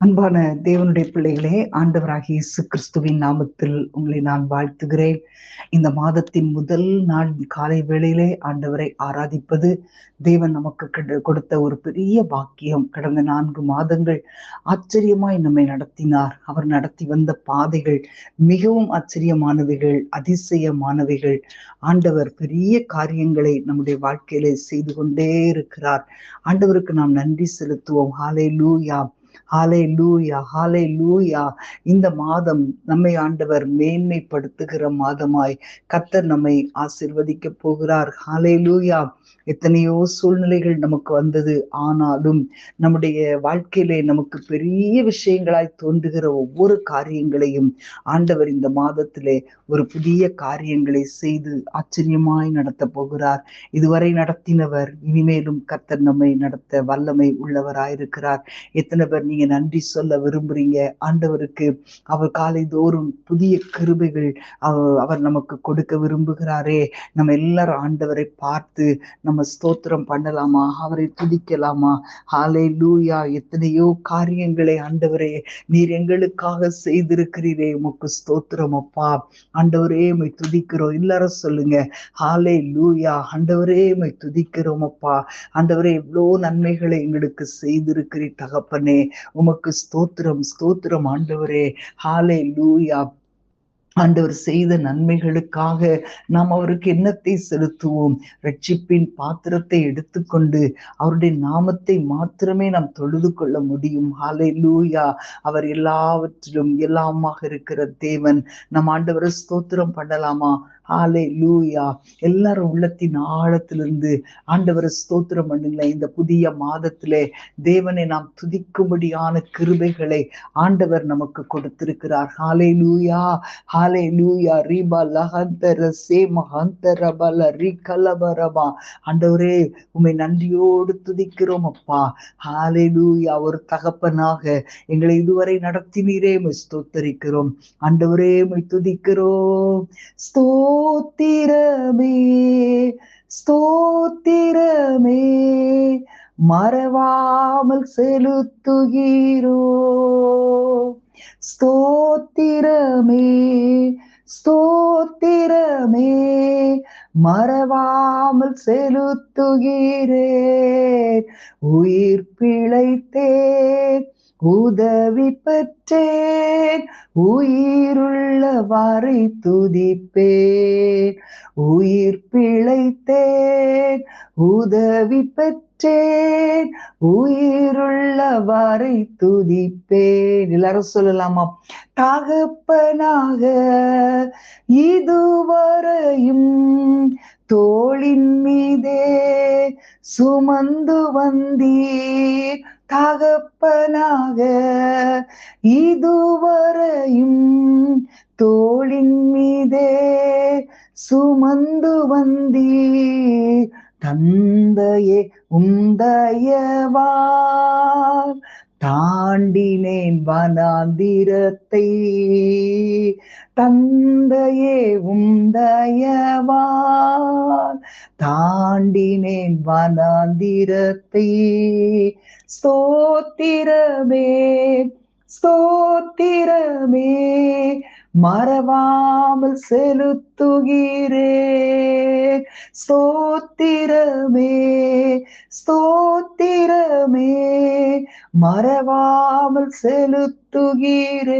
அன்பான தேவனுடைய பிள்ளைகளே, ஆண்டவராகிய இயேசு கிறிஸ்துவின் நாமத்தில் உங்களை நான் வாழ்த்துகிறேன். இந்த மாதத்தின் முதல் நாள் காலை வேளையிலே ஆண்டவரை ஆராதிப்பது தேவன் நமக்கு கொடுத்த ஒரு பெரிய பாக்கியம். கடந்த 4 மாதங்கள் ஆச்சரியமாய் நம்மை நடத்தினார். அவர் நடத்தி வந்த பாதைகள் மிகவும் ஆச்சரியமானவைகள், அதிசயமானவைகள். ஆண்டவர் பெரிய காரியங்களை நம்முடைய வாழ்க்கையிலே செய்து கொண்டே இருக்கிறார். ஆண்டவருக்கு நாம் நன்றி செலுத்துவோம். ஹல்லேலூயா, ஹல்லேலூயா, ஹல்லேலூயா. இந்த மாதம் நம்மை ஆண்டவர் மேன்மைப்படுத்துகிற மாதமாய் கர்த்தர் நம்மை ஆசீர்வதிக்க போகிறார். ஹல்லேலூயா. எத்தனையோ சூழ்நிலைகள் நமக்கு வந்தது. ஆனாலும் நம்முடைய வாழ்க்கையிலே நமக்கு பெரிய விஷயங்களாய் தோன்றுகிற ஒவ்வொரு காரியங்களையும் ஆண்டவர் இந்த மாதத்திலே ஒரு புதிய காரியங்களை செய்து ஆச்சரியமாய் நடத்த போகிறார். இதுவரை நடத்தினவர் இனிமேலும் கர்த்தர் நம்மை நடத்த வல்லமை உள்ளவராயிருக்கிறார். எத்தனை பேர் நீங்க நன்றி சொல்ல விரும்புறீங்க ஆண்டவருக்கு? அவர் காலை தோறும் புதிய கிருபைகள் அவர் நமக்கு கொடுக்க விரும்புகிறாரே. நம்ம எல்லாரும் ஆண்டவரை பார்த்து நம்ம ஸ்தோத்திரம் பண்ணலாமா? அவரை துதிக்கலாமா? ஹல்லேலூயா. எத்தனையோ காரியங்களை ஆண்டவரே நீர் எங்களுக்காக செய்திருக்கிறீரே, உமக்கு ஸ்தோத்திரம் அப்பா. ஆண்டவரே உம்மை துதிக்கிறோம். எல்லாரும் சொல்லுங்க, ஹல்லேலூயா. ஆண்டவரே உம்மை துதிக்கிறோம் அப்பா. ஆண்டவரே எவ்வளோ நன்மைகளை எங்களுக்கு செய்திருக்கிறீர் தகப்பனே, உமக்கு ஸ்தோத்திரம், ஸ்தோத்திரம் ஆண்டவரே. ஹல்லேலூயா. ஆண்டவர் செய்த நன்மைகளுக்காக நாம் அவருக்கு எண்ணத்தை செலுத்துவோம். ரட்சிப்பின் பாத்திரத்தை எடுத்துக்கொண்டு அவருடைய நாமத்தை மாத்திரமே நாம் தொழுது கொள்ள முடியும். ஹல்லேலூயா. அவர் எல்லாவற்றிலும் எல்லாமாக இருக்கிற தேவன். நம் ஆண்டவரை ஸ்தோத்திரம் பண்ணலாமா? ஹல்லேலூயா. எல்லாரும் உள்ளத்தின் ஆழத்திலிருந்து ஆண்டவரை ஸ்தோத்திரம் பண்ணுங்களேன். இந்த புதிய மாதத்திலே தேவனை நாம் துதிக்கும்படியான கிருபைகளை ஆண்டவர் நமக்கு கொடுத்திருக்கிறார். ஹல்லேலூயா, ஹல்லேலூயா. ரீபா லஹந்தர சேமஹந்தர பல ரிகலபரபா. ஆண்டவரே உம்மை நன்றியோடு துதிக்கிறோம் அப்பா. ஹல்லேலூயா. ஒரு தகப்பனாக எங்களை இதுவரை நடத்தினீரே, உம்மை ஸ்தோத்தரிக்கிறோம். ஆண்டவரே உம்மை துதிக்கிறோம். ஸ்தோத்திரமே, ஸ்தோத்திரமே, மறவாமல் செலுத்துகிறோம். ஸ்தோத்திரமே, ஸ்தோத்திரமே, மறவாமல் செலுத்துகிறேன். உயிர் பிழைத்தேன், உதவி பெற்றேன், உயிருள்ள வரை துதிப்பேன். உயிர் பிழைத்தேன், உதவி பெற்றேன், உயிருள்ள வரை துதிப்பேன். எல்லாரும் சொல்லலாமா? தகப்பனாக இதுவரையும் தோளின் மீதே சுமந்து வந்தீர். தகப்பனாக இதுவரையும் தோளின் மீதே சுமந்து வந்தீர். தந்தையே உந்தயவால் தாண்டினேன் வனாந்திரத்தை. தந்தையே உந்தயவால் தாண்டினேன் வனாந்திரத்தை. ஸ்தோத்திரமே, ஸ்தோத்திரமே, மறவாமல் செலுத்துகிறேன். ஸ்தோத்திரமே, ஸ்தோத்திரமே, மறவாமல் செலுத்துகிறேன்.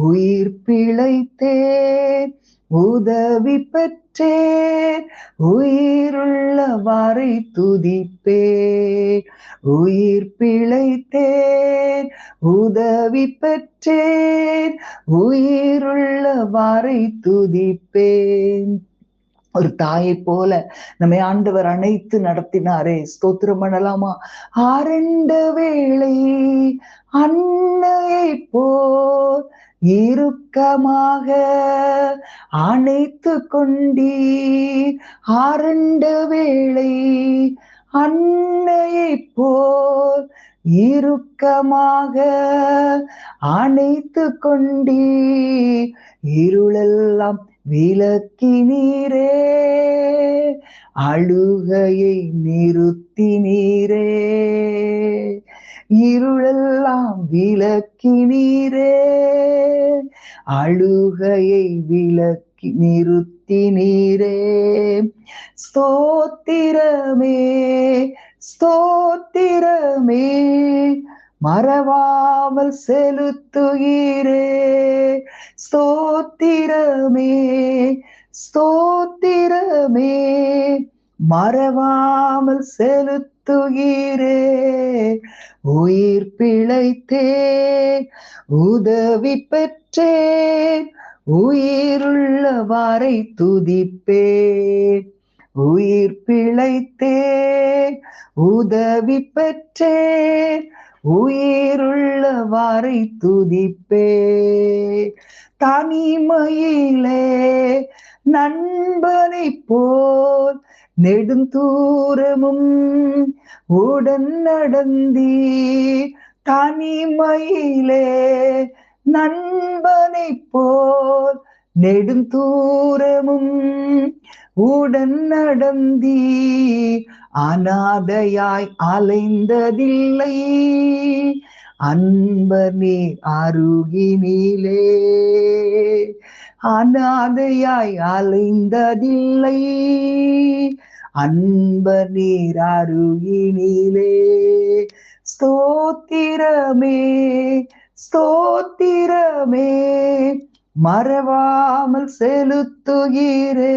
உயிர் பிழைத்தேன், உதவி பெற்றேன், உயிருள்ள வரை துதிப்பேன். உயிர் பிழைத்தேன், உதவி பெற்றேன், உயிருள்ள வரை துதிப்பேன். ஒரு தாயை போல நம்மை ஆண்டவர் அணைத்து நடத்தினாரே, ஸ்தோத்திரம் பண்ணலாமா? ஆரண்ட வேளை அன்னையை போல் இறுக்கமாக அணைத்து கொண்டீர். ஆரண்ட வேளை அன்னையை போல் இறுக்கமாக அணைத்து கொண்டீர். இருளெல்லாம் விலக்கினீரே, அழுகையை நிறுத்தினீரே. இருளெல்லாம் விலக்கினீரே, அழுகையை விலக்கி நிறுத்தினீரே. ஸ்தோத்திரமே ஸ்தோத்திரமே, மறவாமல் செலுத்துகிறே. ஸ்தோத்திரமே ஸ்தோத்திரமே, மறவாமல் செலுத்துகிறே. உயிர் பிழைத்தேன், உதவி பெற்றேன், உயிருள்ளவரை துதிப்பேன். உயிர் பிழைத்தேன், உதவி பெற்றேன், உயிருள்ளவரை துதிப்பேன். தனிமையிலே நண்பனை போல் நெடுந்தூரமும் உடன் நடந்தீர். தனிமையிலே நண்பனை போல் நெடுந்தூரமும் உடன் நடந்தீர். அநாதையாய் அலைந்ததில்லை, அன்பர் நீர் அருகினிலே. அநாதையாய் அலைந்ததில்லை, அன்பர் நீர் அருகினிலே. ஸ்தோத்திரமே ஸ்தோத்திரமே, மறவாமல் செலுத்துகிறே.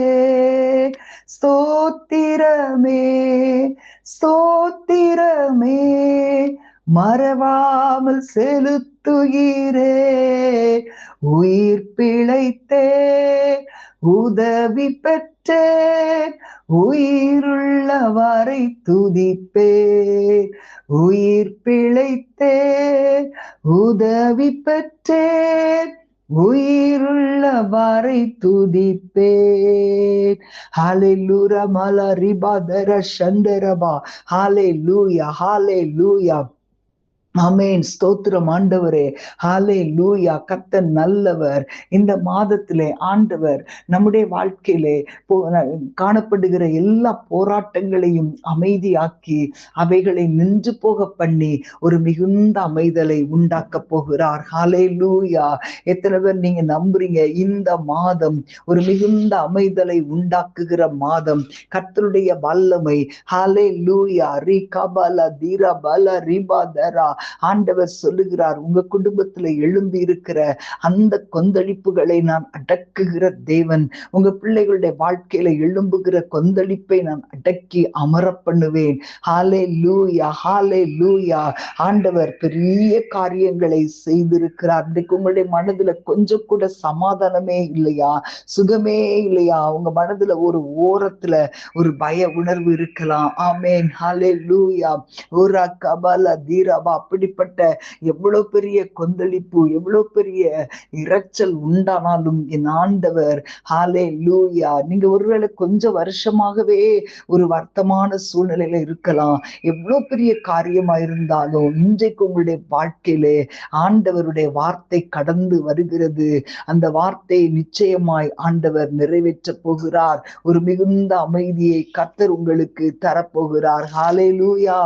ஸ்தோத்திரமே ஸ்தோத்திரமே, மறவாமல் செலுத்துகிறே. உயிர் பிழைத்தேன், உதவி பெற்றேன், உயிருள்ளவரை துதிப்பேன். உயிர் பிழைத்தேன், உதவி பெற்றேன், உயிருள்ளவரை துதிப்பேன். ஹalleluya மலரிபதர சந்தரபா. ஹalleluya ஹalleluya. ஆமென். ஸ்தோத்திரம் ஆண்டவரே. ஹalleluya. கர்த்தர் நல்லவர். இந்த மாதத்திலே ஆண்டவர் நம்முடைய வாழ்க்கையிலே காணப்படுகிற எல்லா போராட்டங்களையும் அமைதியாக்கி அவைகளை நின்று போக பண்ணி ஒரு மிகுந்த அமைதலை உண்டாக்க போகிறார். ஹalleluya. எத்தனை பேர் நீங்க நம்புறீங்க? இந்த மாதம் ஒரு மிகுந்த அமைதலை உண்டாக்குகிற மாதம். கர்த்தருடைய வல்லமை. ஹalleluya. ரிகபல தீரபல ரிபதரா. ஆண்டவர் சொல்லுகிறார், உங்க குடும்பத்துல எழும்பி இருக்கிற அந்த கொந்தளிப்புகளை நான் அடக்குகிற தேவன். உங்க பிள்ளைகளுடைய வாழ்க்கையில எழும்புகிற கொந்தளிப்பை நான் அடக்கி அமர பண்ணுவேன். ஹalleluya ஹalleluya. ஆண்டவர் பெரிய காரியங்களை செய்திருக்கிறார். இன்றைக்கு உங்களுடைய மனதுல கொஞ்சம் கூட சமாதானமே இல்லையா? சுகமே இல்லையா? உங்க மனதுல ஒரு ஓரத்துல ஒரு பய உணர்வு இருக்கலாம். ஆமென். ஹalleluya. ஒரு கபல தீரபா. அப்படிப்பட்ட எவ்வளவு பெரிய கொந்தளிப்பு, எவ்வளவு பெரிய இரைச்சல் உண்டானாலும் என் ஆண்டவர் ஹalleluya. நீங்க ஒருவேளை கொஞ்சம் வருஷமாகவே ஒரு வருத்தமான சூழ்நிலையில இருக்கலாம். எவ்வளவு பெரிய காரியமா இருந்தாலும் இன்றைக்கு உங்களுடைய வாழ்க்கையிலே ஆண்டவருடைய வார்த்தை கடந்து வருகிறது. அந்த வார்த்தையை நிச்சயமாய் ஆண்டவர் நிறைவேற்ற போகிறார். ஒரு மிகுந்த அமைதியை கர்த்தர் உங்களுக்கு தரப்போகிறார். ஹalleluya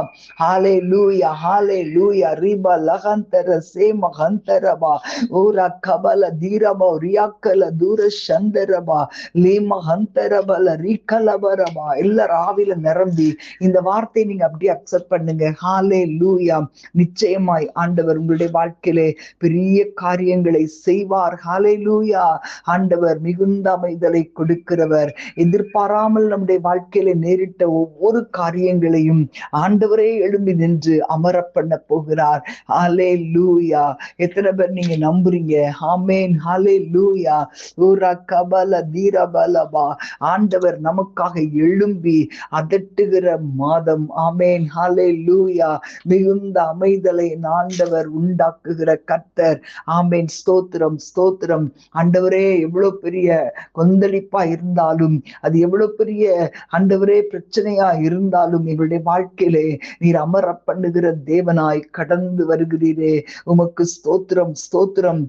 ஹalleluya ஹalleluya. ரிபா லகந்தர சேம ஹந்தரபா. ஓரா கபல தீரபா ரியாக்கல தூர சந்தரபா லீம ஹந்தரபல ரிகலபரபா. எல்லாரும் ஆவில நிரம்பி இந்த வார்த்தையை நீங்க அப்படியே அக்செப்ட் பண்ணுங்க. ஹalleluya. நிச்சயமாய் ஆண்டவர் உங்களுடைய வாழ்க்கையிலே பெரிய காரியங்களை செய்வார். ஹalleluya. ஆண்டவர் மிகுந்த அமைதலை கொடுக்கிறவர். எதிர்பாராமல் நம்முடைய வாழ்க்கையில நேரிட்ட ஒவ்வொரு காரியங்களையும் ஆண்டவரே எழும்பி நின்று அமர பண்ண போகிறார். ஹalleluya. எத்தனை பேர் நீங்க நம்புறீங்க? ஆமென். ஹalleluya. ஊரா கபல தீரபலபா. ஆண்டவர் நமக்காக எழும்பி அதட்டுகிற மாதம். ஆமென். ஹalleluya. மிகுந்த அமைதலை ஆண்டவர் உண்டாக்குகிற கர்த்தர். ஆமென். ஸ்தோத்திரம் ஸ்தோத்திரம். ஆண்டவரே, எவ்வளவு பெரிய கொந்தளிப்பா இருந்தாலும், அது எவ்வளவு பெரிய ஆண்டவரே பிரச்சனையா இருந்தாலும் எங்களுடைய வாழ்க்கையிலே நீர் அமர பண்ணுகிற தேவனாய் கடந்து வருகிறீரே. உமக்கு ஸ்தோத்திரம் ஸ்தோத்திரம்.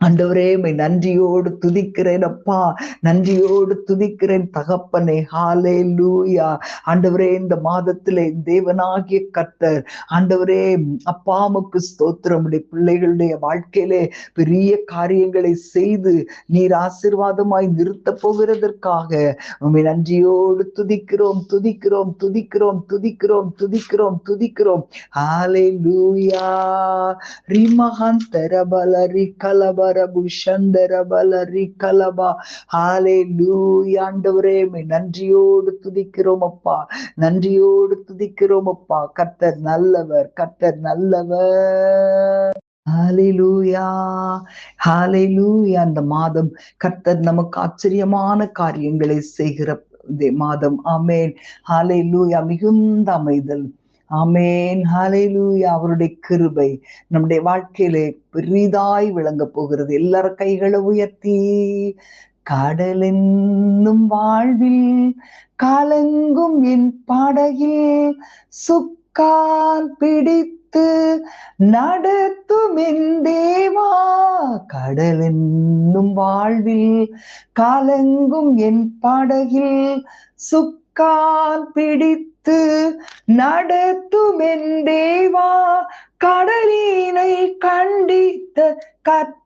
ஆண்டவரே உம்மை நன்றியோடு துதிக்கிறேன் அப்பா, நன்றியோடு துதிக்கிறேன் தகப்பனே. ஹalleluya. ஆண்டவரே இந்த மாதத்திலே தேவனாகிய கர்த்தர் ஆண்டவரே அப்பா உமக்கு ஸ்தோத்திரம். உம்முடைய பிள்ளைகளுடைய வாழ்க்கையிலே பெரிய காரியங்களை செய்து நீர் ஆசீர்வாதமாய் நிறுத்த போகிறதற்காக உம்மை நன்றியோடு துதிக்கிறோம் துதிக்கிறோம் துதிக்கிறோம் துதிக்கிறோம் துதிக்கிறோம் துதிக்கிறோம். ஹalleluya. ரிமஹந்தரபலரி கலபரபு சந்தரபலரி கலபா. ஹalleluya. ஆண்டவரே உம்மை நன்றியோடு துதிக்கிறோம் அப்பா, நன்றியோடு துதிக்கிறோம் அப்பா. கர்த்தர் நல்லவர், கர்த்தர் நல்லவர். ஹalleluya. ஹalleluya. அந்த மாதம் கர்த்தர் நமக்கு ஆச்சரியமான காரியங்களை செய்கிற மாதம். ஆமென். ஹalleluya. மிகுந்த அமைதல். ஆமென். ஹalleluya. அவருடைய கிருபை நம்முடைய வாழ்க்கையிலே பெரிதாய் விளங்க போகிறது. எல்லாரும் கைகளை உயர்த்தி, கடலென்னும் வாழ்வில் கலங்கும் என் படகில் சுக்கான் பிடித்து நடத்தும் என் தேவா. கடலென்னும் வாழ்வில் கலங்கும் என் படகில் சுக்கான் பிடித்து நடத்தும் என் தேவா. கடலினை கண்டித்த கர்த்தர்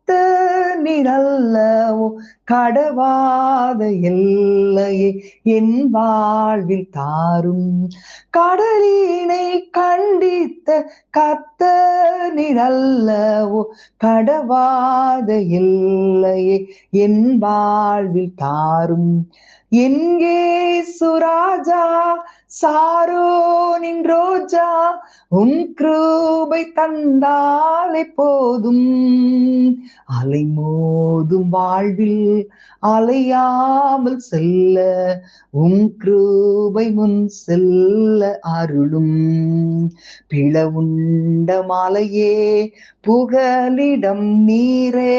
அல்லவோ, கடவாத எல்லையை என் வாழ்வில் தாரும். கடலினை கண்டித்த கர்த்தர் அல்லவோ, கடவாத எல்லையை என் வாழ்வில் தாரும். என் இயேசு ராஜா, சாரோனின் ரோஜா, உன் கிருபை தந்தாலே போதும். அலைமோதும் வாழ்வில் அலையாமல் செல்ல உன் கிருபை முன் செல்ல அருளும். பிளவுண்ட மலையே புகலிடம் நீரே,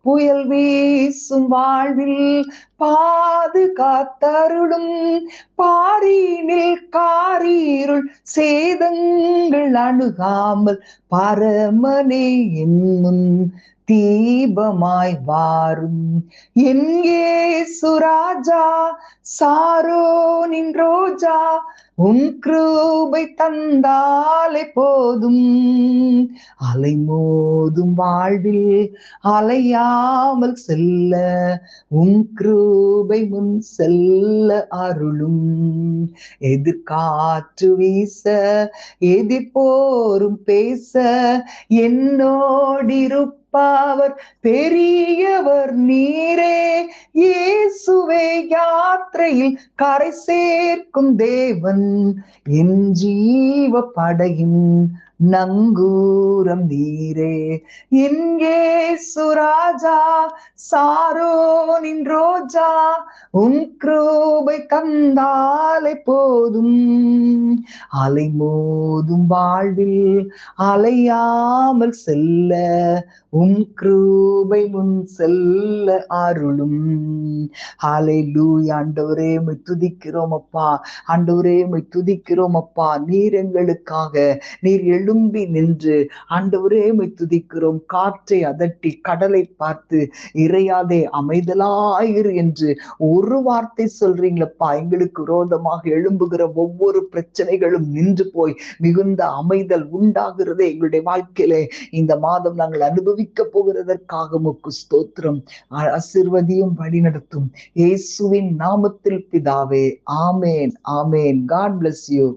புயல் வீசும் வாழ்வில் பாதுகாத்தருளும். பாரினில் காரீருள் சேதங்கள் அணுகாமல் பரமனே என்னும் தீபமாய் வாரும். என் இயேசு ராஜா, சாரோனின் ரோஜா, உன் கிருபை தந்தாலே போதும். அலைமோதும் வாழ்வில் அலையாமல் செல்ல உன் கிருபை முன் செல்ல அருளும். எதிர்காற்று வீச எதிர்போரும் பேச என்னோடிருப்பவர் பெரியவர் நீரே. இயேசுவே யாத்திரையில் கரை சேர்க்கும் தேவன், என் ஜீவ படகின் நங்கூரம் நீரே. என் இயேசு ராஜா, சாரோனின் ரோஜா, உன் கிருபை தந்தாலே போதும். அலைமோதும் வாழ்வில் அலையாமல் செல்ல உன் கிருபை முன் செல்ல அருளும். ஹalleluya. ஆண்டவரே உம்மை துதிக்கிறோம் அப்பா, ஆண்டவரே உம்மை துதிக்கிறோம் அப்பா. நீர் எங்களுக்காக நீர் எழும்பி நின்று ஆண்டவரே உம்மை துதிக்கிறோம். காற்றை அதட்டி கடலை பார்த்து இறையாதே அமைதலாயிரு என்று ஒரு வார்த்தை சொல்றீங்களப்பா. எங்களுக்கு விரோதமாக எழும்புகிற ஒவ்வொரு பிரச்சனைகளும் நின்று போய் மிகுந்த அமைதல் உண்டாகிறதே எங்களுடைய வாழ்க்கையிலே இந்த மாதம் நாங்கள் அனுபவிக்க போகிறதற்காக உமக்கு ஸ்தோத்திரம். ஆசீர்வதியும் வழிநடத்தும் இயேசுவின் நாமத்தில் பிதாவே. ஆமேன், ஆமேன். God bless you.